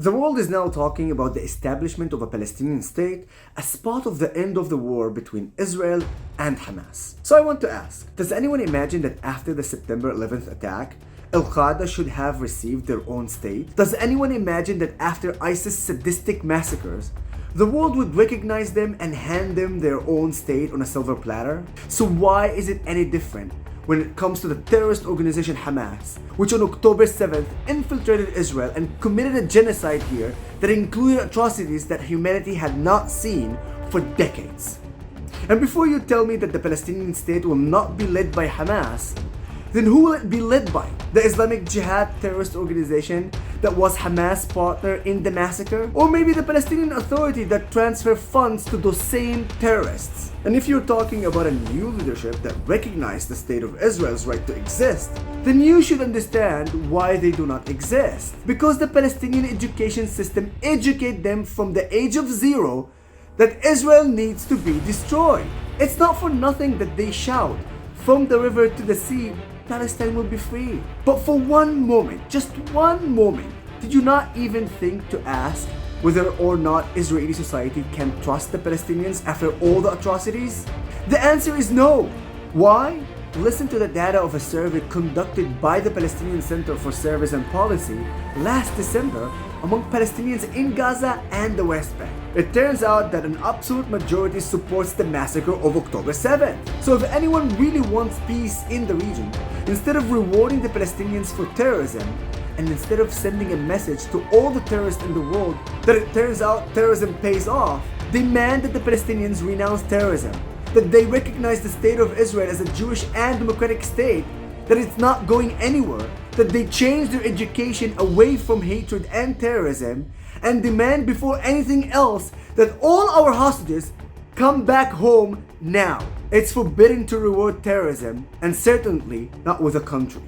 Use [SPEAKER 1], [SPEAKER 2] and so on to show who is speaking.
[SPEAKER 1] The world is now talking about the establishment of a Palestinian state as part of the end of the war between Israel and Hamas. So I want to ask, does anyone imagine that after the September 11th attack, Al-Qaeda should have received their own state? Does anyone imagine that after ISIS' sadistic massacres, the world would recognize them and hand them their own state on a silver platter? So why is it any different when it comes to the terrorist organization Hamas, which on October 7th infiltrated Israel and committed a genocide here that included atrocities that humanity had not seen for decades? And before you tell me that the Palestinian state will not be led by Hamas, then who will it be led by? The Islamic Jihad terrorist organization that was Hamas' partner in the massacre? Or maybe the Palestinian Authority that transferred funds to those same terrorists? And if you're talking about a new leadership that recognized the state of Israel's right to exist, then you should understand why they do not exist. Because the Palestinian education system educates them from the age of 0 that Israel needs to be destroyed. It's not for nothing that they shout, "From the river to the sea, Palestine will be free." But for one moment, just one moment, did you not even think to ask whether or not Israeli society can trust the Palestinians after all the atrocities? The answer is no. Why? Listen to the data of a survey conducted by the Palestinian Center for Service and Policy last December among Palestinians in Gaza and the West Bank. It turns out that an absolute majority supports the massacre of October 7th. So if anyone really wants peace in the region, instead of rewarding the Palestinians for terrorism, and instead of sending a message to all the terrorists in the world that it turns out terrorism pays off, demand that the Palestinians renounce terrorism, that they recognize the state of Israel as a Jewish and democratic state, that it's not going anywhere, that they change their education away from hatred and terrorism, and demand before anything else that all our hostages come back home now. It's forbidden to reward terrorism, and certainly not with a country.